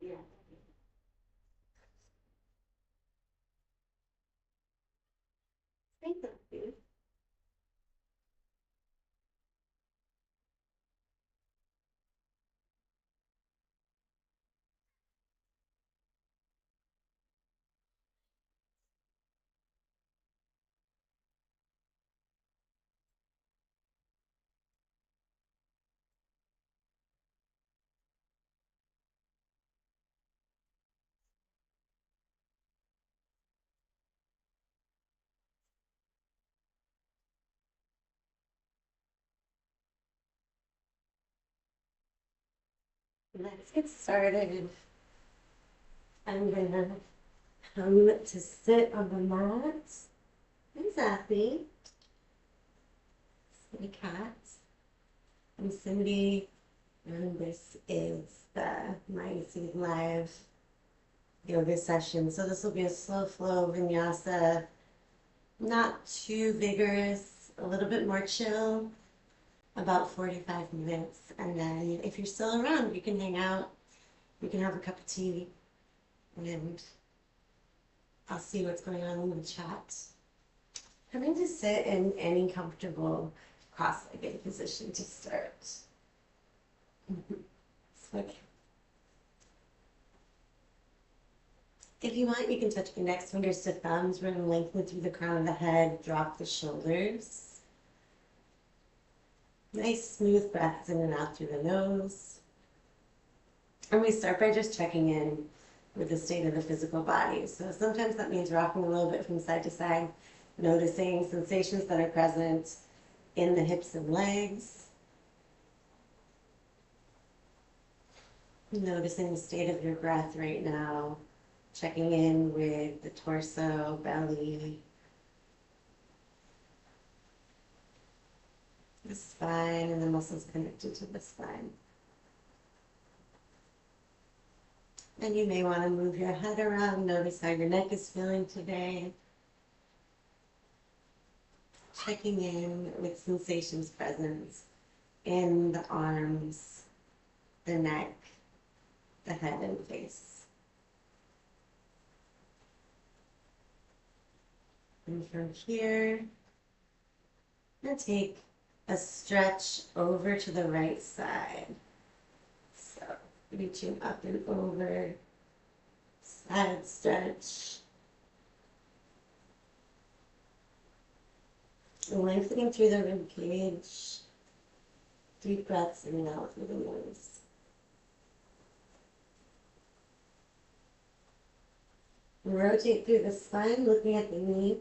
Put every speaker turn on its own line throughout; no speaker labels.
Yeah. Thank you. Let's get started. I'm gonna come to sit on the mat. I'm Zappy, my cat. I'm Cindy, and this is my live yoga session. So this will be a slow flow vinyasa, not too vigorous, a little bit more chill, about 45 minutes. And then if you're still around, you can hang out, you can have a cup of tea, and I'll see what's going on in the chat. Coming to sit in any comfortable cross-legged position to start. So if you want, you can touch index fingers to thumbs. We're going to lengthen through the crown of the head, drop the shoulders. Nice smooth breaths in and out through the nose. And we start by just checking in with the state of the physical body. So sometimes that means rocking a little bit from side to side, noticing sensations that are present in the hips and legs. Noticing the state of your breath right now. Checking in with the torso, belly, the spine, and the muscles connected to the spine. And you may want to move your head around, notice how your neck is feeling today. Checking in with sensations present in the arms, the neck, the head and face. And from here, I'm going to take a stretch over to the right side. So reaching up and over, side stretch. Lengthening through the rib cage. Deep breaths in and out through the nose. Rotate through the spine, looking at the knee.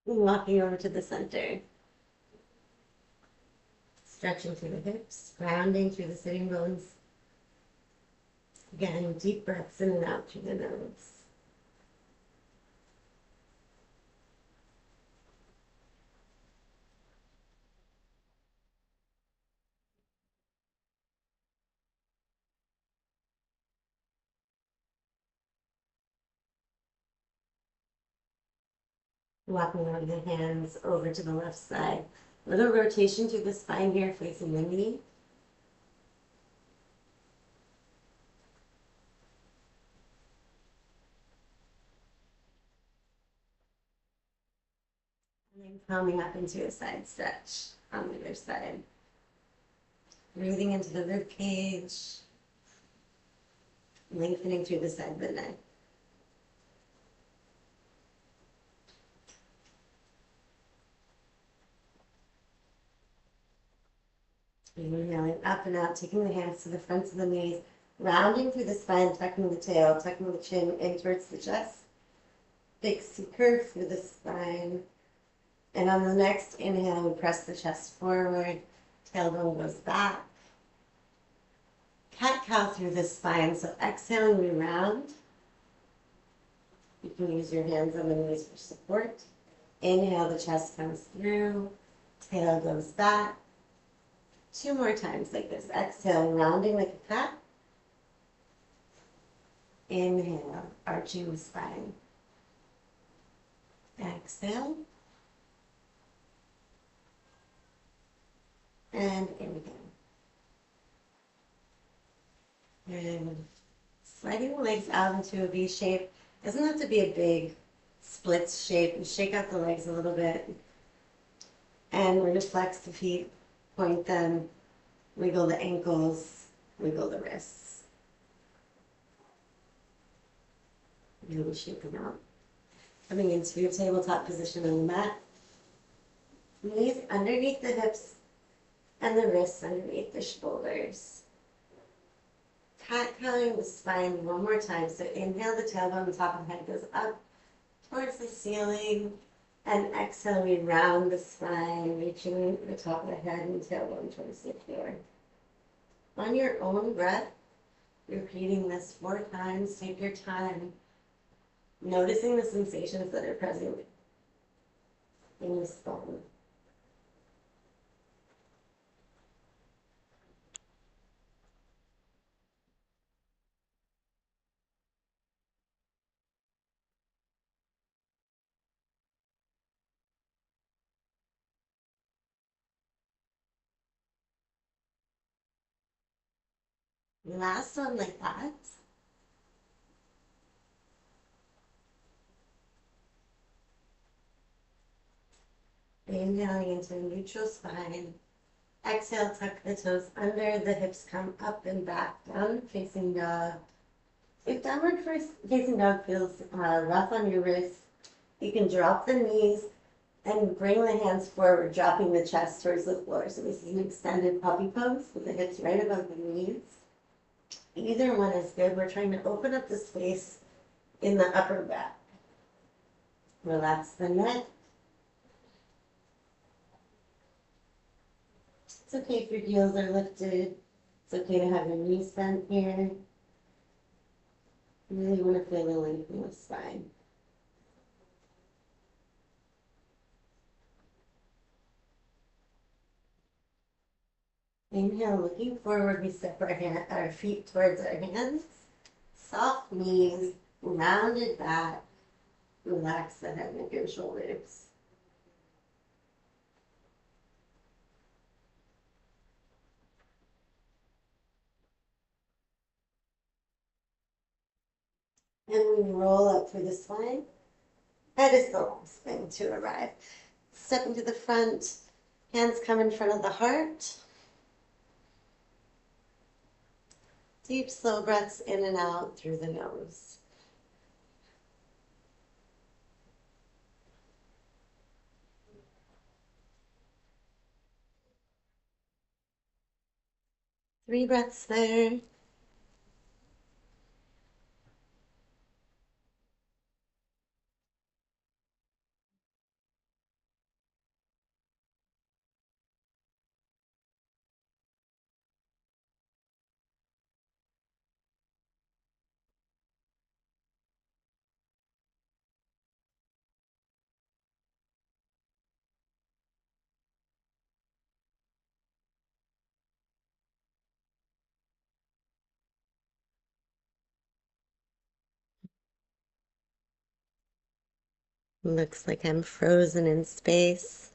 Walking over to the center. Stretching through the hips, grounding through the sitting bones. Again, deep breaths in and out through the nose. Walking around the hands over to the left side. Little rotation through the spine here, facing the knee. And then coming up into a side stretch on the other side. Breathing into the rib cage. Lengthening through the side of the neck. Inhaling up and out, taking the hands to the fronts of the knees, rounding through the spine, tucking the tail, tucking the chin in towards the chest. Big C curve through the spine. And on the next inhale, we press the chest forward, tailbone goes back. Cat-cow through the spine, so exhaling, we round. You can use your hands on the knees for support. Inhale, the chest comes through, tail goes back. 2 more times like this. Exhale, rounding like a cat. Inhale, arching the spine. Exhale. And inhale. And sliding the legs out into a V shape. Doesn't have to be a big split shape. Shake out the legs a little bit. And we're going to flex the feet, point them, wiggle the ankles, wiggle the wrists. Really shake them out. Coming into your tabletop position on the mat. Knees underneath the hips and the wrists underneath the shoulders. Cat-cowing the spine one more time. So inhale, the tailbone, the top of the head goes up towards the ceiling. And exhale, we round the spine, reaching the top of the head and tailbone towards the floor. On your own breath, repeating this 4 times. Take your time, noticing the sensations that are present in the spine. Last one like that. Inhaling into a neutral spine. Exhale, tuck the toes under, the hips come up and back, down facing dog. If downward facing dog feels rough on your wrists, you can drop the knees and bring the hands forward, dropping the chest towards the floor. So this is an extended puppy pose with the hips right above the knees. Either one is good. We're trying to open up the space in the upper back. Relax the neck. It's okay if your heels are lifted. It's okay to have your knees bent here. You really want to feel the length in the spine. Inhale, looking forward, we step our feet towards our hands. Soft knees, rounded back. Relax the head and your shoulders. And we roll up through the spine. That is the last thing to arrive. Step into the front. Hands come in front of the heart. Deep, slow breaths in and out through the nose. Three breaths there. Looks like I'm frozen in space.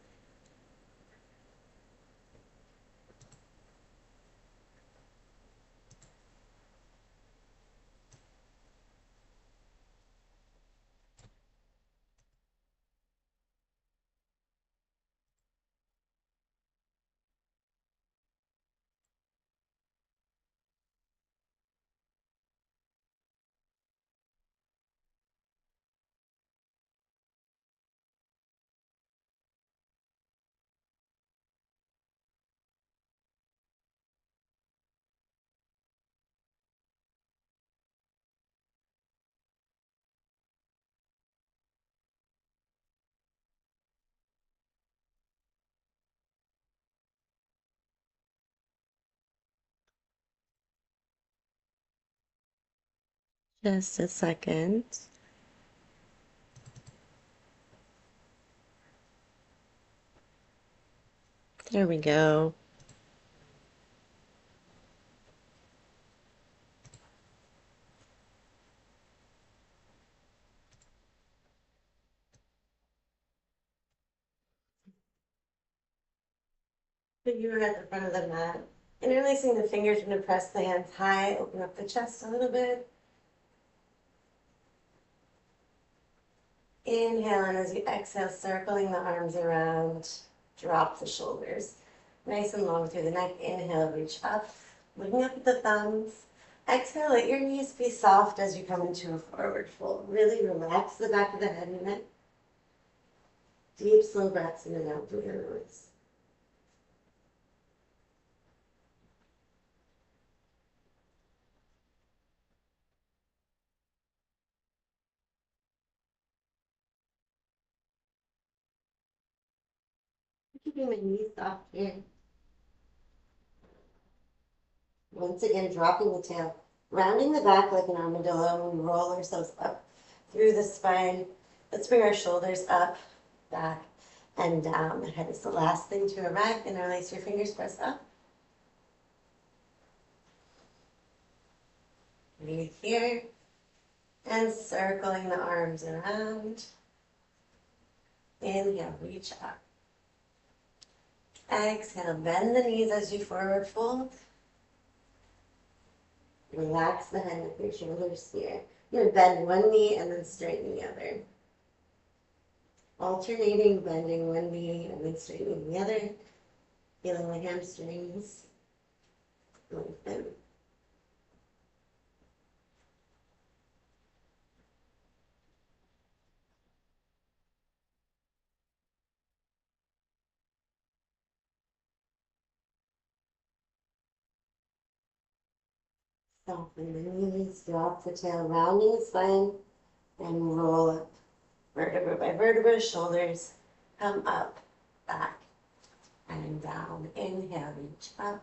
Just a second. There we go. Put you at the front of the mat. Interlacing the fingers, we're going to press the hands high, open up the chest a little bit. Inhale, and as you exhale, circling the arms around, drop the shoulders. Nice and long through the neck. Inhale, reach up, looking up at the thumbs. Exhale, let your knees be soft as you come into a forward fold. Really relax the back of the head and neck. Deep, slow breaths in and out through your nose. Keeping my knees soft here. Once again, dropping the tail, rounding the back like an armadillo, and roll ourselves up through the spine. Let's bring our shoulders up, back, and down. The head is the last thing to arrive. Interlace your fingers, press up. Breathe here. And circling the arms around. Inhale, reach up. Exhale, bend the knees as you forward fold. Relax the head with your shoulders here. You're going to bend one knee and then straighten the other. Alternating, bending one knee and then straightening the other. Feeling the hamstrings lengthen. Soften the knees, drop the tail, rounding the spine, and roll up. Vertebra by vertebra, shoulders come up, back, and down. Inhale, reach up.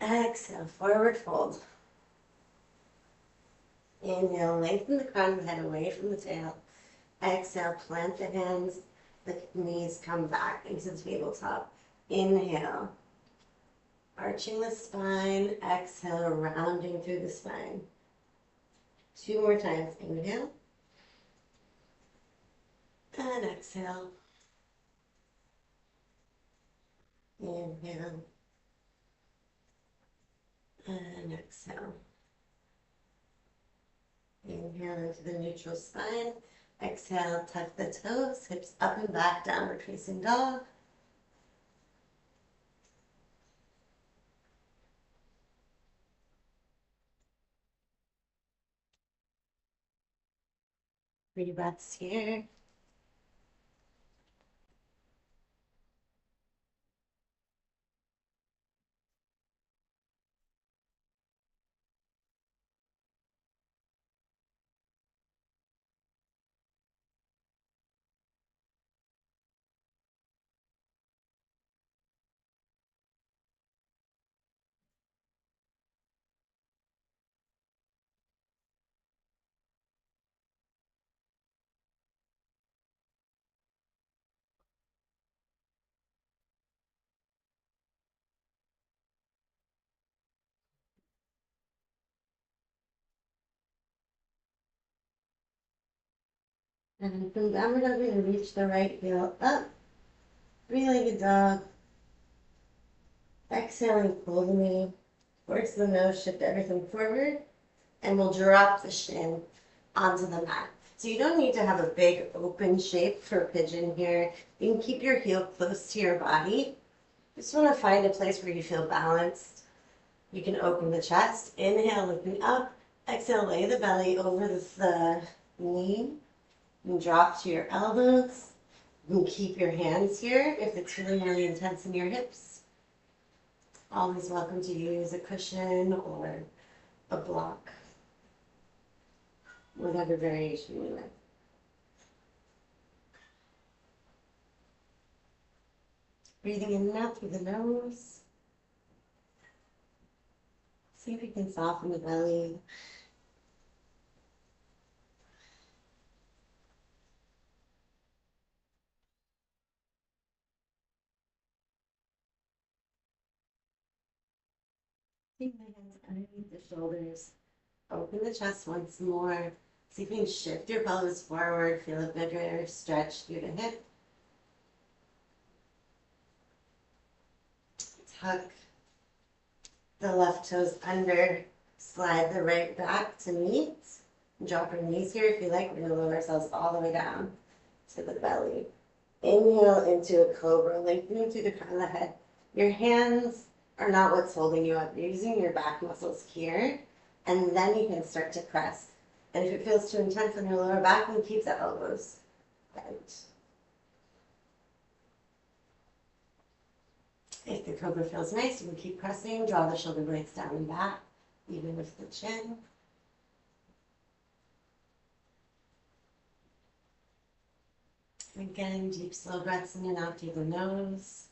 Exhale, forward fold. Inhale, lengthen the crown of the head away from the tail. Exhale, plant the hands, the knees come back into the tabletop. Inhale, arching the spine. Exhale, rounding through the spine. Two more times. Inhale. And exhale. Inhale. And exhale. Inhale into the neutral spine. Exhale, tuck the toes, hips up and back, downward facing dog. Three breaths here. And from downward dog, we're going to reach the right heel up. Three-legged dog. Exhaling, pull the knee towards the nose, shift everything forward, and we'll drop the shin onto the mat. So you don't need to have a big open shape for pigeon here. You can keep your heel close to your body. Just want to find a place where you feel balanced. You can open the chest. Inhale, lifting up. Exhale, lay the belly over the knee. And drop to your elbows. You can keep your hands here if it's feeling really intense in your hips. Always welcome to use a cushion or a block. Whatever variation you like. Breathing in and out through the nose. See if you can soften the belly. Take my hands underneath the shoulders. Open the chest once more. See if you can shift your pelvis forward. Feel a bigger stretch through the hip. Tuck the left toes under, slide the right back to meet. Drop your knees here if you like. We're going to lower ourselves all the way down to the belly. Inhale into a cobra, lengthening through the crown of the head. Your hands are not what's holding you up. You're using your back muscles here, and then you can start to press. And if it feels too intense on your lower back, then keep the elbows bent. If the cobra feels nice, you can keep pressing. Draw the shoulder blades down and back, even with the chin. Again, deep, slow breaths in and out through the nose.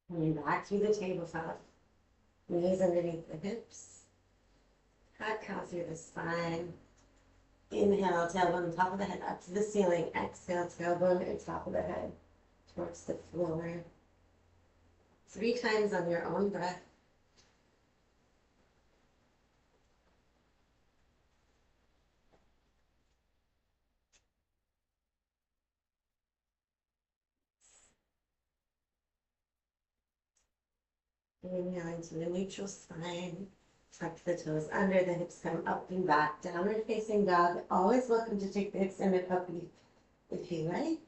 Coming back through the tabletop. Knees underneath the hips. Cat cow through the spine. Inhale, tailbone top of the head up to the ceiling. Exhale, tailbone and top of the head towards the floor. 3 times on your own breath. Inhale into the neutral spine. Tuck the toes under, the hips come up and back. Downward facing dog. Always welcome to take the extended puppy if you like.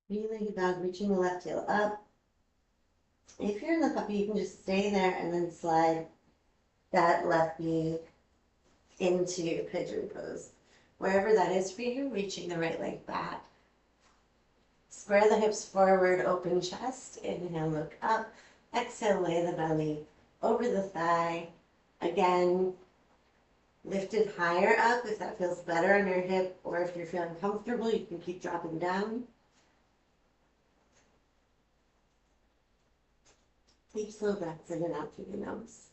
Three-legged dog, reaching the left heel up. If you're in the puppy, you can just stay there and then slide that left knee into pigeon pose. Wherever that is for you, reaching the right leg back. Square the hips forward, open chest. Inhale, look up. Exhale, lay the belly over the thigh. Again, lifted higher up if that feels better on your hip, or if you're feeling comfortable, you can keep dropping down. Deep, slow breaths in and out through the nose.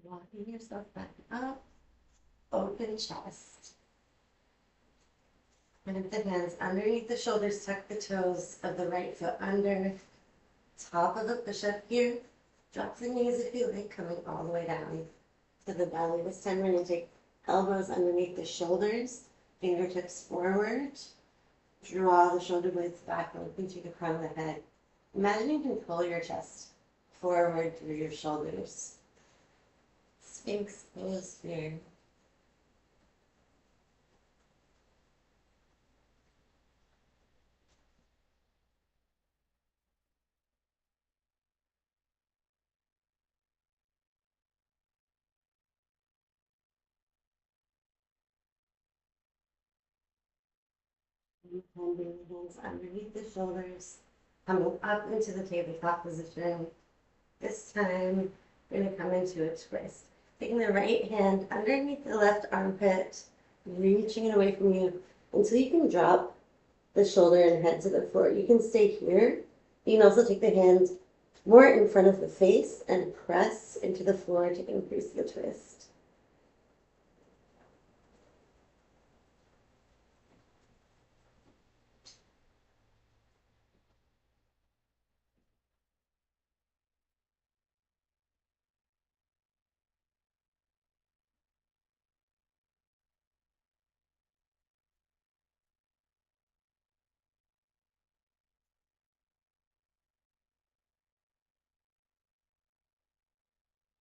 Walking yourself back up, open chest. Put the hands underneath the shoulders, tuck the toes of the right foot under. Top of the push-up here. Drop the knees if you like, coming all the way down to the belly. This time we're going to take elbows underneath the shoulders, fingertips forward. Draw the shoulder blades back, open through the crown of the head. Imagine you can pull your chest forward through your shoulders. Sphinx pose here. And bring the hands underneath the shoulders, coming up into the tabletop position. This time, we're going to come into a twist. Taking the right hand underneath the left armpit, reaching it away from you until you can drop the shoulder and head to the floor. You can stay here. You can also take the hand more in front of the face and press into the floor to increase the twist.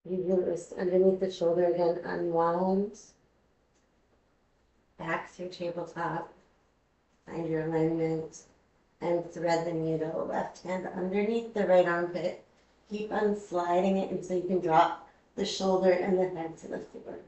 You your wrist underneath the shoulder again, unwound. Back through tabletop. Find your alignment and thread the needle. Left hand underneath the right armpit. Keep on sliding it until you can drop the shoulder and the head to the floor.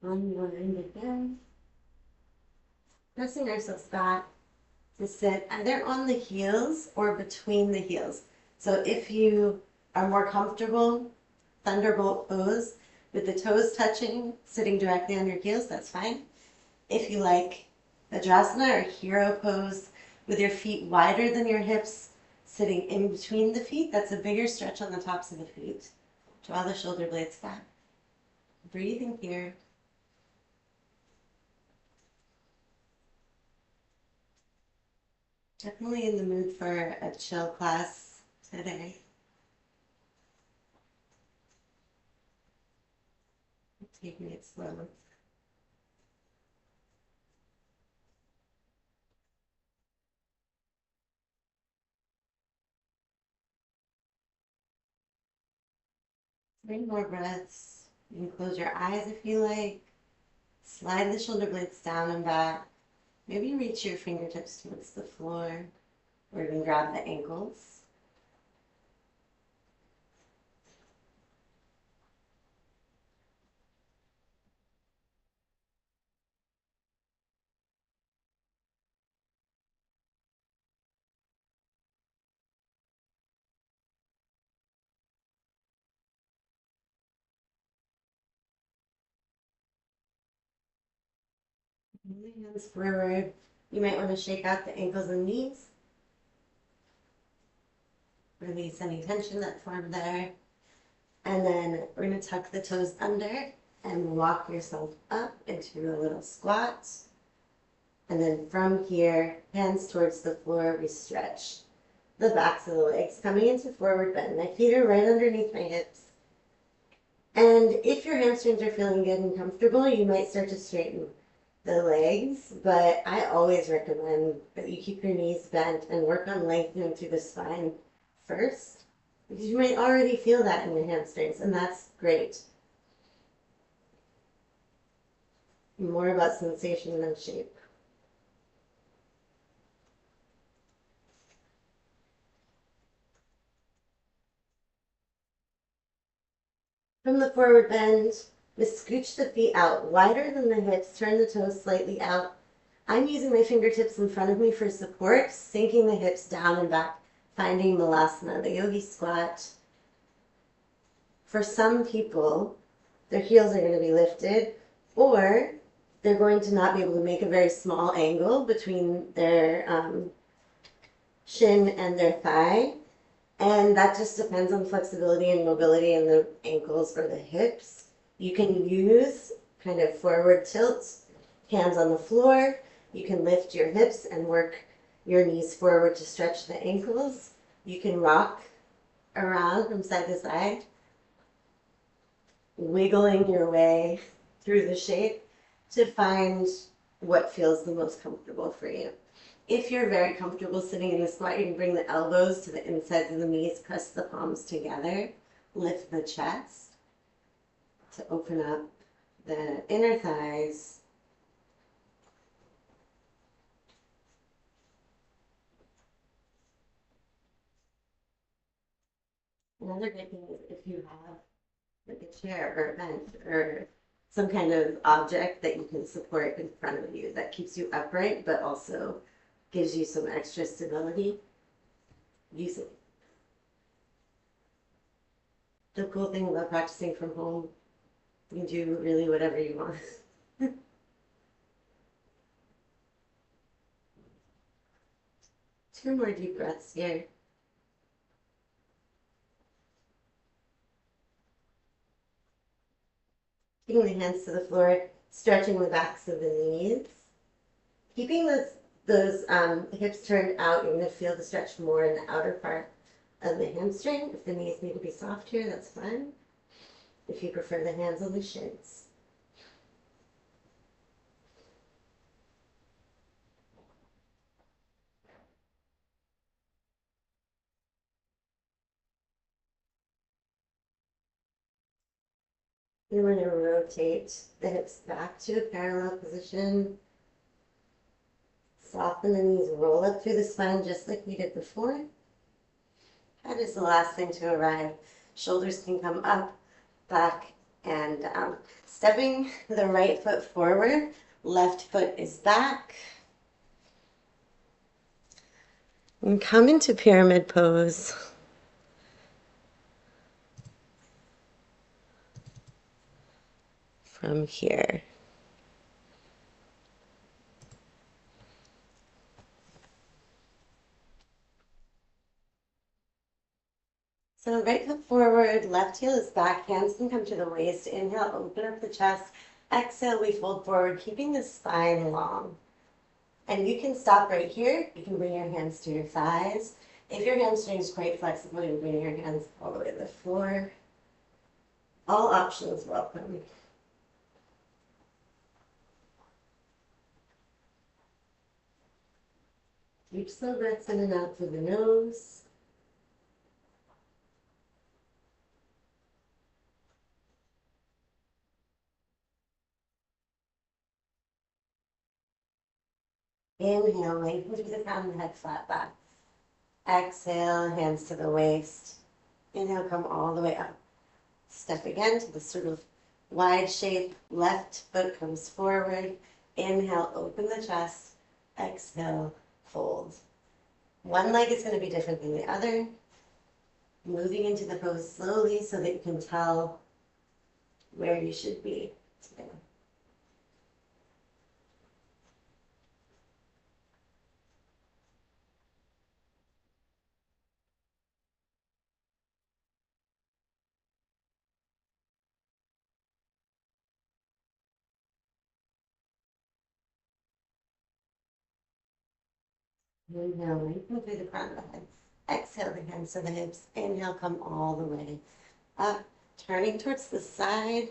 Unwind again. Pressing ourselves back to sit either on the heels or between the heels. So if you are more comfortable, thunderbolt pose with the toes touching, sitting directly on your heels, that's fine. If you like Vajrasana or hero pose with your feet wider than your hips, sitting in between the feet, that's a bigger stretch on the tops of the feet. Draw the shoulder blades back. Breathing here. Definitely in the mood for a chill class today. Taking it slow. Three more breaths. You can close your eyes if you like. Slide the shoulder blades down and back. Maybe reach your fingertips towards the floor or even grab the ankles. Bring the hands forward. You might want to shake out the ankles and knees. Release any tension that formed there. And then we're going to tuck the toes under and walk yourself up into a little squat. And then from here, hands towards the floor, we stretch the backs of the legs, coming into forward bend. My feet are right underneath my hips. And if your hamstrings are feeling good and comfortable, you might start to straighten the legs, but I always recommend that you keep your knees bent and work on lengthening through the spine first, because you might already feel that in your hamstrings, and that's great. More about sensation than shape. From the forward bend, just scooch the feet out wider than the hips, turn the toes slightly out. I'm using my fingertips in front of me for support, sinking the hips down and back, finding Malasana, the yogi squat. For some people, their heels are going to be lifted, or they're going to not be able to make a very small angle between their shin and their thigh. And that just depends on flexibility and mobility in the ankles or the hips. You can use kind of forward tilts, hands on the floor. You can lift your hips and work your knees forward to stretch the ankles. You can rock around from side to side, wiggling your way through the shape to find what feels the most comfortable for you. If you're very comfortable sitting in the squat, you can bring the elbows to the insides of the knees, press the palms together, lift the chest to open up the inner thighs. Another good thing is if you have like a chair or a bench or some kind of object that you can support in front of you that keeps you upright but also gives you some extra stability, use it. The cool thing about practicing from home, you can do really whatever you want. Two more deep breaths here. Taking the hands to the floor, stretching the backs of the knees. Keeping those hips turned out, you're going to feel the stretch more in the outer part of the hamstring. If the knees need to be soft here, that's fine. If you prefer the hands on the shins. Then we're going to rotate the hips back to a parallel position. Soften the knees, roll up through the spine just like we did before. That is the last thing to arrive. Shoulders can come up, back, and stepping the right foot forward, left foot is back. And come into pyramid pose. From here. So right foot forward, left heel is back, hands can come to the waist. Inhale, open up the chest. Exhale, we fold forward, keeping the spine long. And you can stop right here. You can bring your hands to your thighs. If your hamstring is quite flexible, you can bring your hands all the way to the floor. All options welcome. Deep slow breaths in and out through the nose. Inhale, lengthen through the crown of the head, flat back. Exhale, hands to the waist. Inhale, come all the way up. Step again to the sort of wide shape. Left foot comes forward. Inhale, open the chest. Exhale, fold. One leg is going to be different than the other. Moving into the pose slowly so that you can tell where you should be. Inhale, lengthen through the crown of the head. Exhale, the hands to the hips. Inhale, come all the way up. Turning towards the side.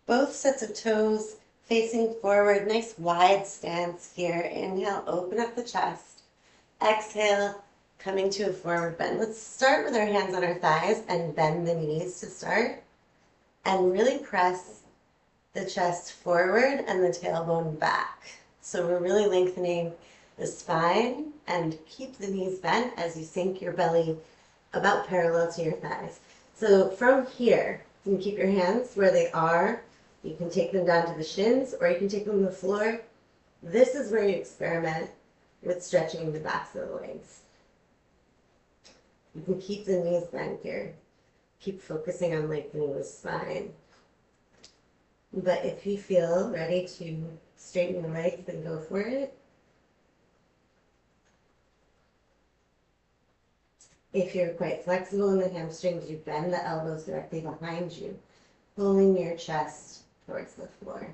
Both sets of toes facing forward. Nice wide stance here. Inhale, open up the chest. Exhale, coming to a forward bend. Let's start with our hands on our thighs and bend the knees to start. And really press the chest forward and the tailbone back. So we're really lengthening the spine, and keep the knees bent as you sink your belly about parallel to your thighs. So from here, you can keep your hands where they are. You can take them down to the shins, or you can take them to the floor. This is where you experiment with stretching the backs of the legs. You can keep the knees bent here. Keep focusing on lengthening the spine. But if you feel ready to straighten the legs, then go for it. If you're quite flexible in the hamstrings, you bend the elbows directly behind you, pulling your chest towards the floor.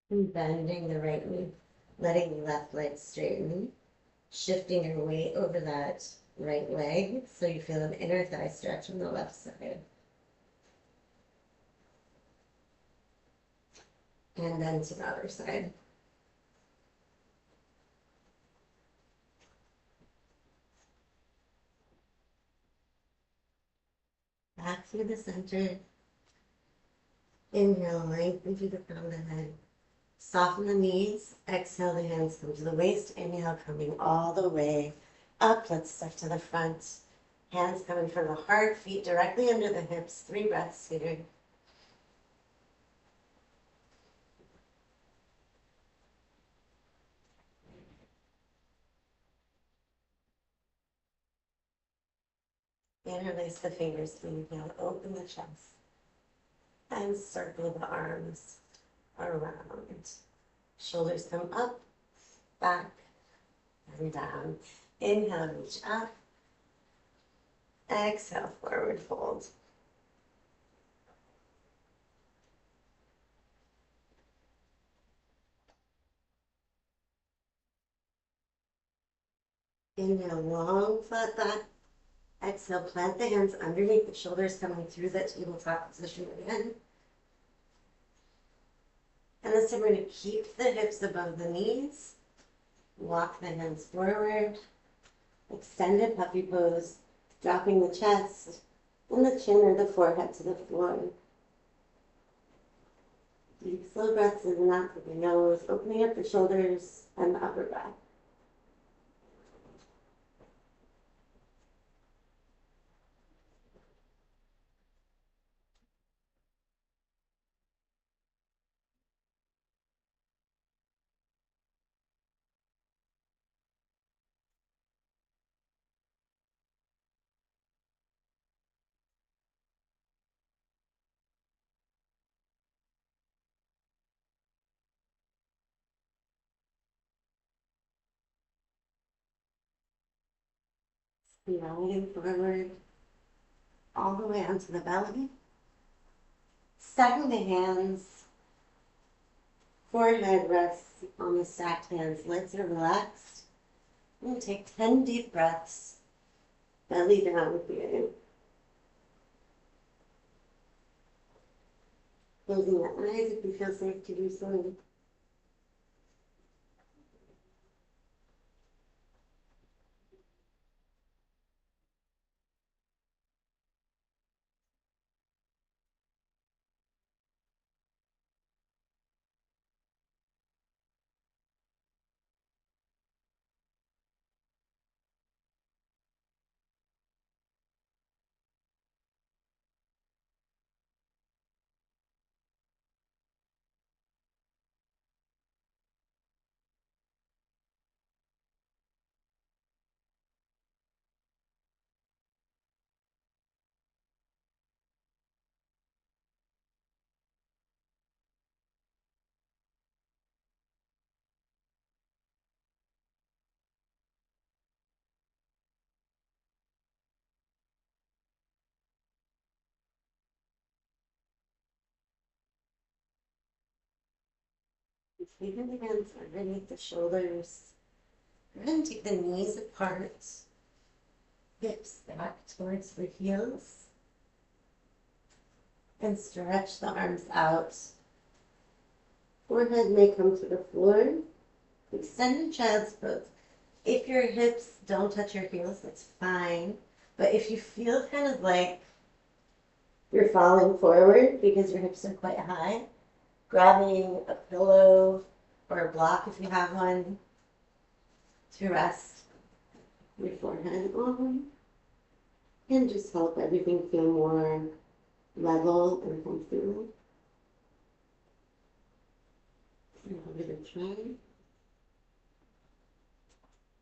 And bending the right knee, letting the left leg straighten, shifting your weight over that right leg so you feel an inner thigh stretch on the left side. And then to the other side. Back through the center. Inhale, lengthen through the crown of the head. Soften the knees. Exhale, the hands come to the waist. Inhale, coming all the way up. Let's step to the front. Hands come in front of the heart, feet directly under the hips. 3 breaths here. Interlace the fingers. Inhale, open the chest. And circle the arms around. Shoulders come up, back, and down. Inhale, reach up. Exhale, forward fold. Inhale, long flat back. Exhale, plant the hands underneath the shoulders, coming through that tabletop position again. And this time we're going to keep the hips above the knees. Walk the hands forward. Extended puppy pose, dropping the chest and the chin or the forehead to the floor. Deep, slow breaths in and out through the nose, opening up the shoulders and the upper back. Rolling forward all the way onto the belly. Stacking the hands, forehead rests on the stacked hands, legs are relaxed. And take 10 deep breaths, belly down here. Closing the eyes if you feel safe to do so. Leaving the hands underneath the shoulders. We're going to take the knees apart, hips back towards the heels, and stretch the arms out. Forehead may come to the floor. Extend in child's pose. If your hips don't touch your heels, that's fine. But if you feel kind of like you're falling forward because your hips are quite high, grabbing a pillow or a block if you have one to rest your forehead on can just help everything feel more level and comfortable. I'll give it a try.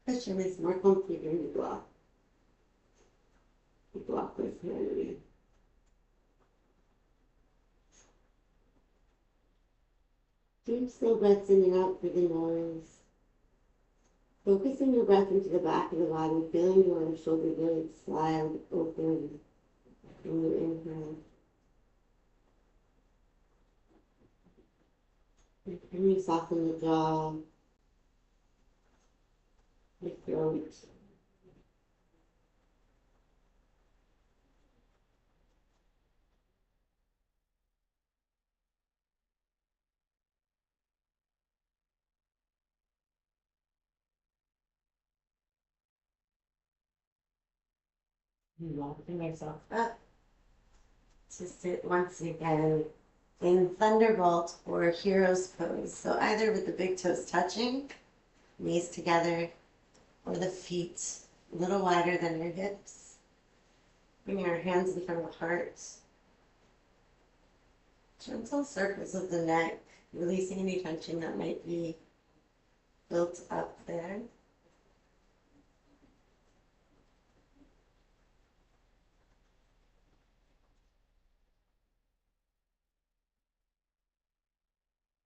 Cushion is more comfy than the block. The block is heavy. Deep, slow breaths in and out through the nose. Focusing your breath into the back of the body, feeling your shoulder blades slide open when you inhale. And you soften the jaw, the throat. Locking myself up to sit once again in Thunderbolt or Hero's Pose. So either with the big toes touching, knees together, or the feet a little wider than your hips. Bring our hands in front of the heart. Gentle circles of the neck, releasing any tension that might be built up there.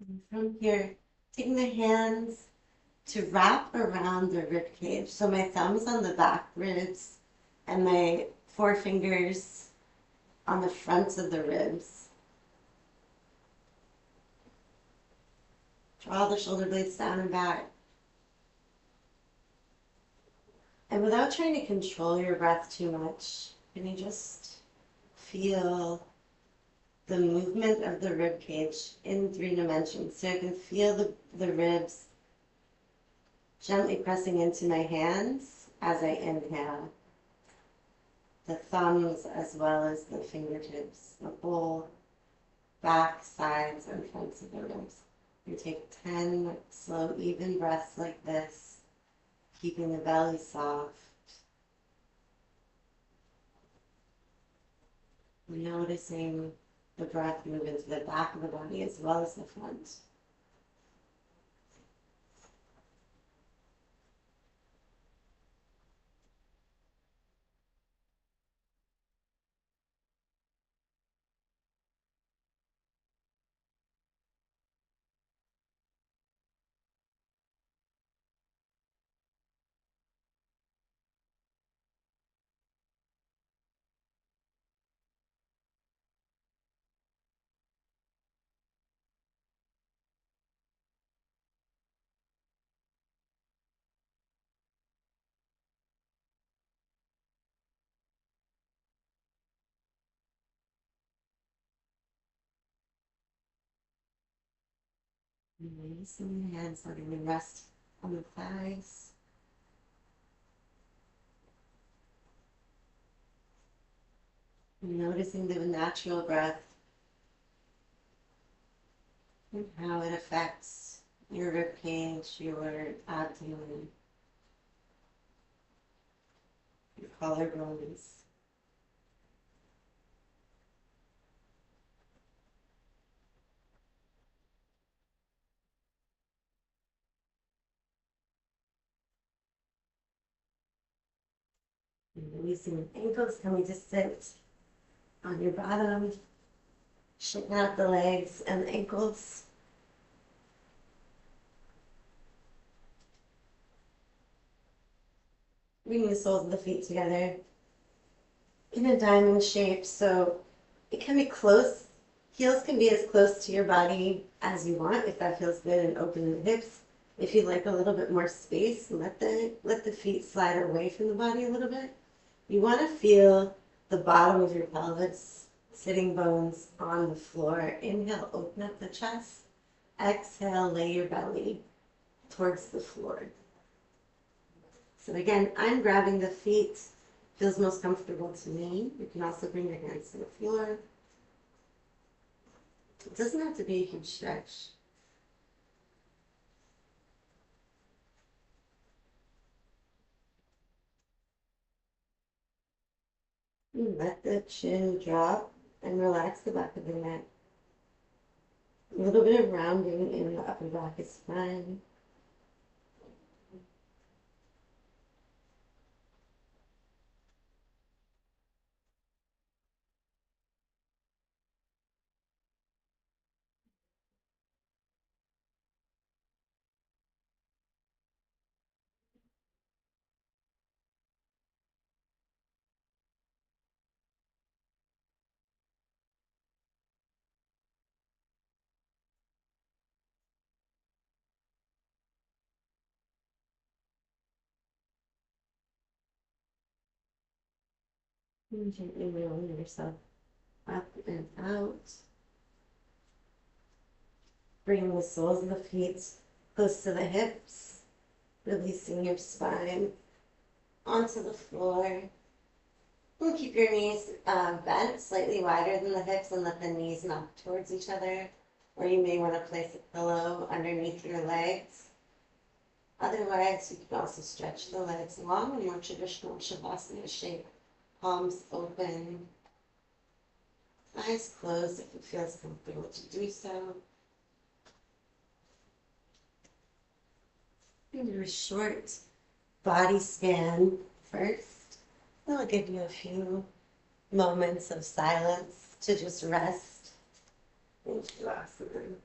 And from here, taking the hands to wrap around the rib cage. So my thumb's on the back ribs and my forefingers on the fronts of the ribs. Draw the shoulder blades down and back. And without trying to control your breath too much, can you just feel the movement of the rib cage in 3 dimensions? So I can feel the ribs gently pressing into my hands as I inhale. The thumbs as well as the fingertips, the whole back, sides, and fronts of the ribs. You take 10 slow, even breaths like this, keeping the belly soft. Noticing the breath move into the back of the body as well as the front. Releasing the hands, letting them rest on the thighs. Noticing the natural breath and how it affects your ribcage, your abdomen, your collarbones. And releasing the ankles, coming to sit on your bottom, shaking out the legs and the ankles. Bringing the soles of the feet together in a diamond shape, so it can be close. Heels can be as close to your body as you want if that feels good, and open the hips. If you'd like a little bit more space, let the feet slide away from the body a little bit. You want to feel the bottom of your pelvis, sitting bones on the floor. Inhale, open up the chest. Exhale, lay your belly towards the floor. So again, I'm grabbing the feet. Feels most comfortable to me. You can also bring your hands to the floor. It doesn't have to be a huge stretch. Let the chin drop and relax the back of the neck. A little bit of rounding in the upper back is fine. And gently rolling yourself up and out. Bringing the soles of the feet close to the hips, releasing your spine onto the floor. And keep your knees bent slightly wider than the hips and let the knees knock towards each other. Or you may want to place a pillow underneath your legs. Otherwise, you can also stretch the legs long in more traditional Shavasana shape. Palms open, eyes closed if it feels comfortable to do so. You do a short body scan first. That'll give you a few moments of silence to just rest in Shavasana.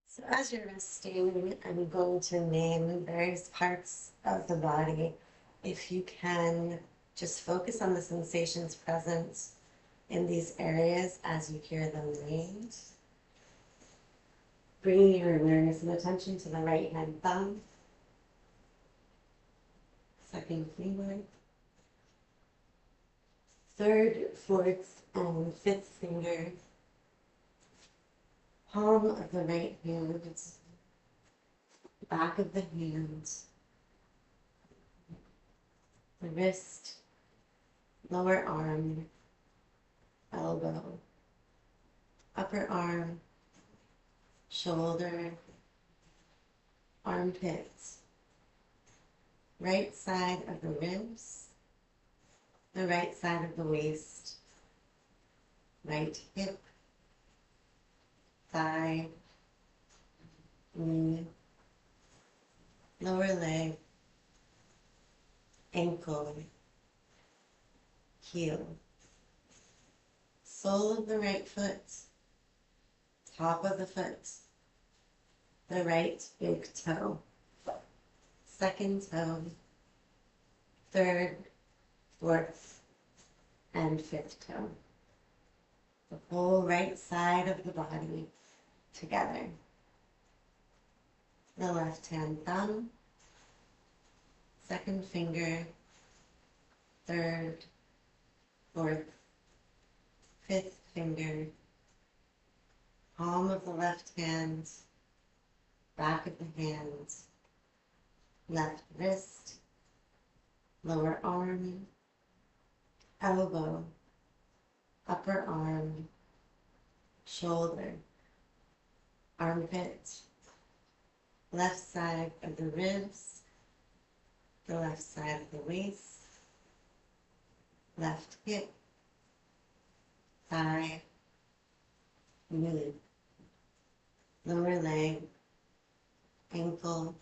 So as you're resting, I'm going to name various parts of the body. If you can, just focus on the sensations present in these areas as you hear them named. Bringing your awareness and attention to the right hand thumb, second finger, third, fourth, and fifth finger, palm of the right hand, back of the hand, the wrist, lower arm, elbow, upper arm, shoulder, armpits, right side of the ribs, the right side of the waist, right hip, thigh, knee, lower leg, ankle, heel, sole of the right foot, top of the foot, the right big toe, second toe, third, fourth, and fifth toe. The whole right side of the body together. The left hand thumb, second finger, third, fourth, fifth finger, palm of the left hand, back of the hand, left wrist, lower arm, elbow, upper arm, shoulder, armpit, left side of the ribs, the left side of the waist, left hip, thigh, knee, lower leg, ankle,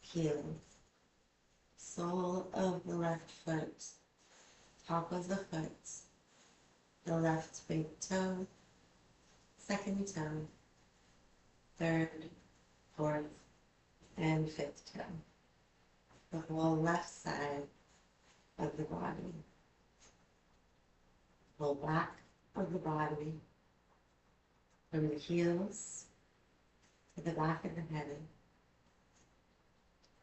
heel, sole of the left foot, top of the foot, the left big toe, second toe, third, fourth, and fifth toe. The whole left side of the body. Whole back of the body, from the heels to the back of the head,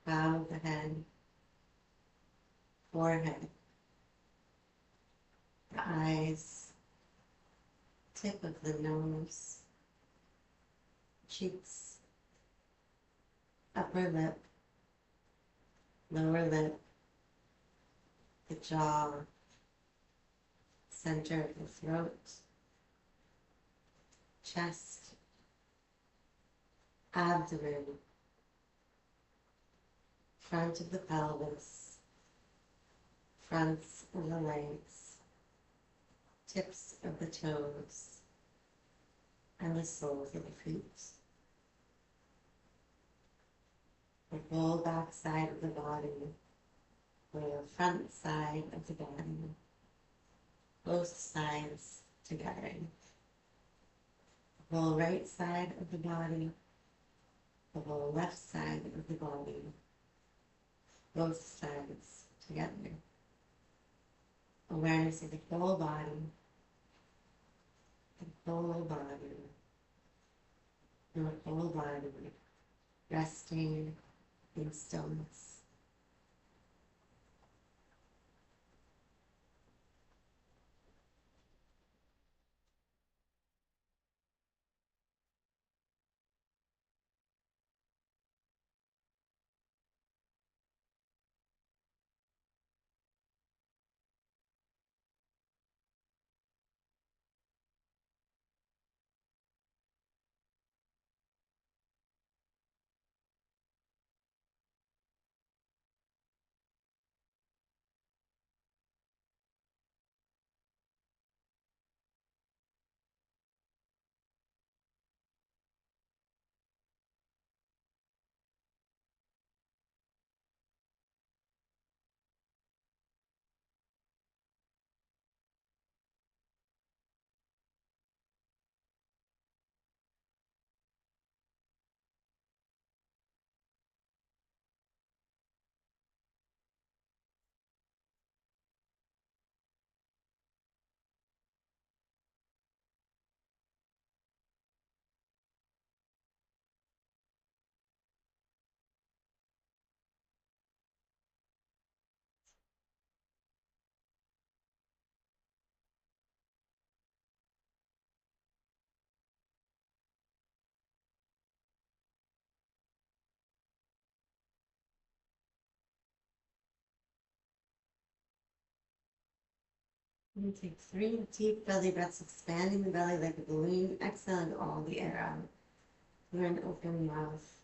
crown of the head, forehead, the eyes, tip of the nose, cheeks, upper lip, lower lip, the jaw, center of the throat, chest, abdomen, front of the pelvis, fronts of the legs, tips of the toes, and the soles of the feet. The whole back side of the body, or the front side of the body, both sides together. The whole right side of the body, the whole left side of the body, both sides together. Awareness of the whole body, the whole body, the whole body, resting in stillness. And take 3 deep belly breaths, expanding the belly like a balloon, exhaling all the air out through an open mouth.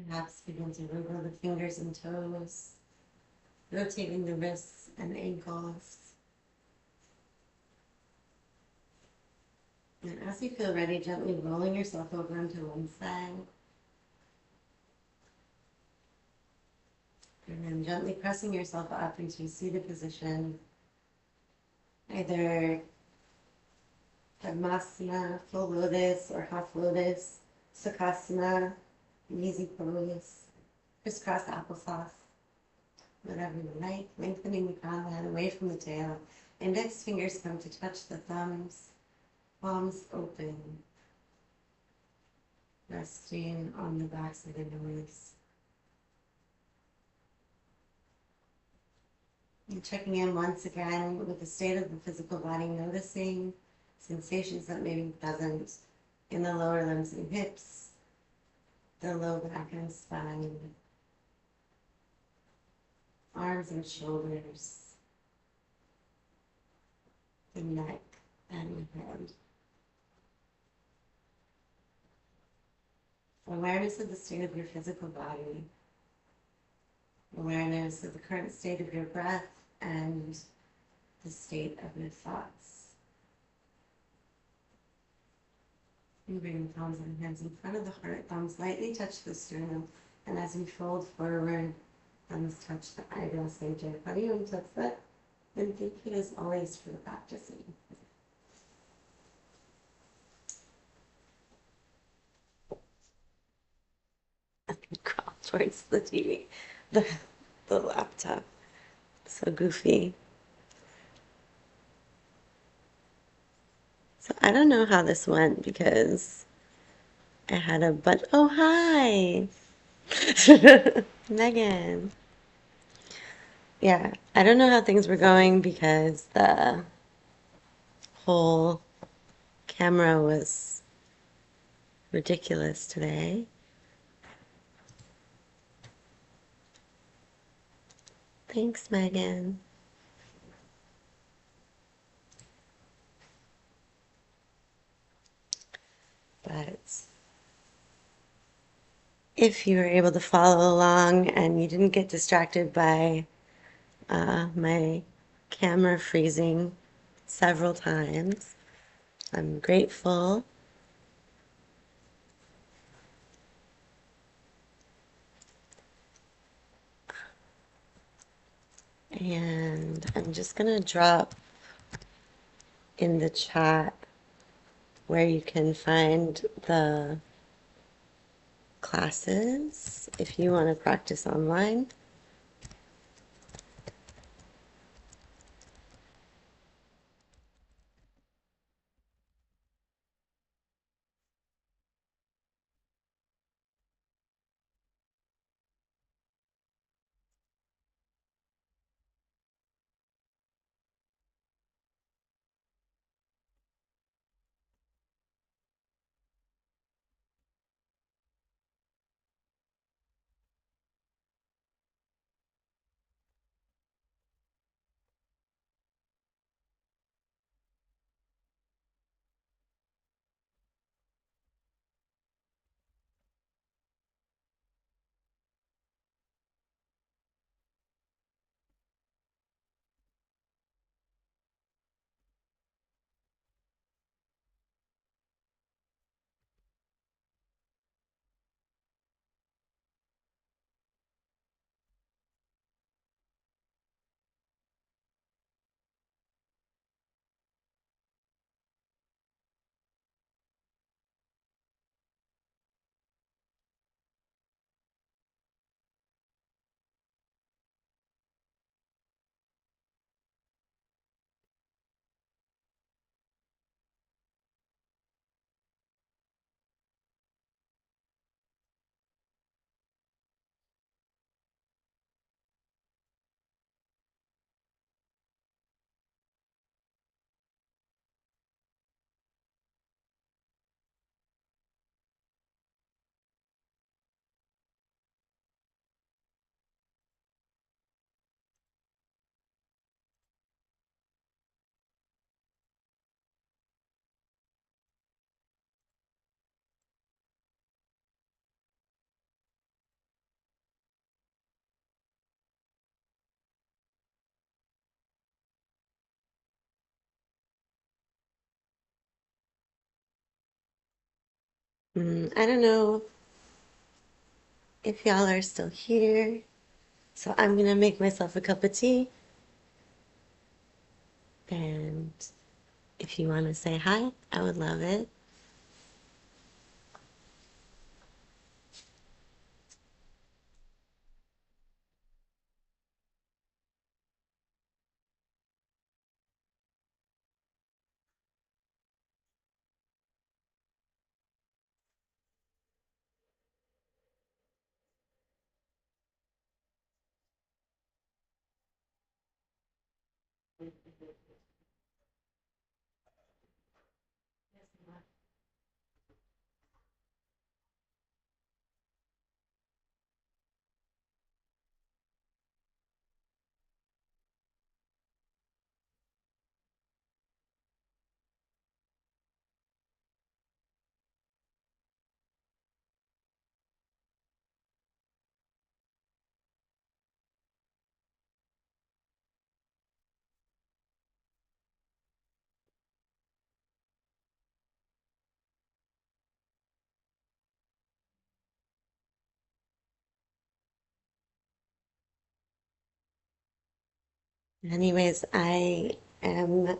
Perhaps begin to wiggle the fingers and toes, rotating the wrists and ankles. And as you feel ready, gently rolling yourself over onto one side. And then gently pressing yourself up into a seated position, either Padmasana, full lotus, or half lotus, Sukhasana, easy pose, crisscross applesauce, whatever you like, lengthening the crown of the head away from the tail. Index fingers come to touch the thumbs, palms open, resting on the backs of the nose. And checking in once again with the state of the physical body, noticing sensations that may be present in the lower limbs and hips, the low back and spine, arms and shoulders, the neck and the head. Awareness of the state of your physical body, awareness of the current state of your breath and the state of your thoughts. And bring the palms and hands in front of the heart, thumbs lightly touch the sternum, and as you fold forward, thumbs touch the eyebrow center. How do you touch that? And thank you as always for the practicing. Crawl towards the TV, the, the laptop. So goofy. So I don't know how this went because I had a but. Oh, hi, Megan. Yeah, I don't know how things were going because the whole camera was ridiculous today. Thanks, Megan. But if you were able to follow along and you didn't get distracted by my camera freezing several times, I'm grateful. And I'm just going to drop in the chat where you can find the classes if you want to practice online. I don't know if y'all are still here, so I'm gonna make myself a cup of tea. And if you want to say hi, I would love it. Anyways, I am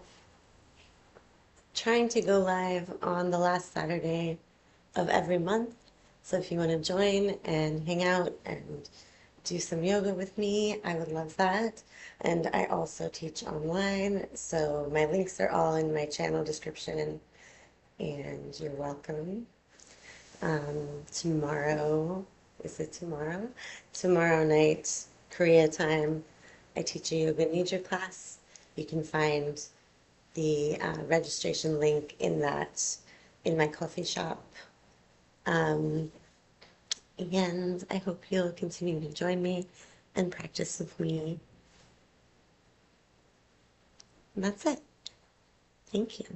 trying to go live on the last Saturday of every month. So if you want to join and hang out and do some yoga with me, I would love that. And I also teach online, so my links are all in my channel description, and you're welcome. Tomorrow, is it tomorrow? Tomorrow night, Korea time, I teach a yoga nidra class. You can find the registration link in my coffee shop. Um, and I hope you'll continue to join me and practice with me. And that's it. Thank you.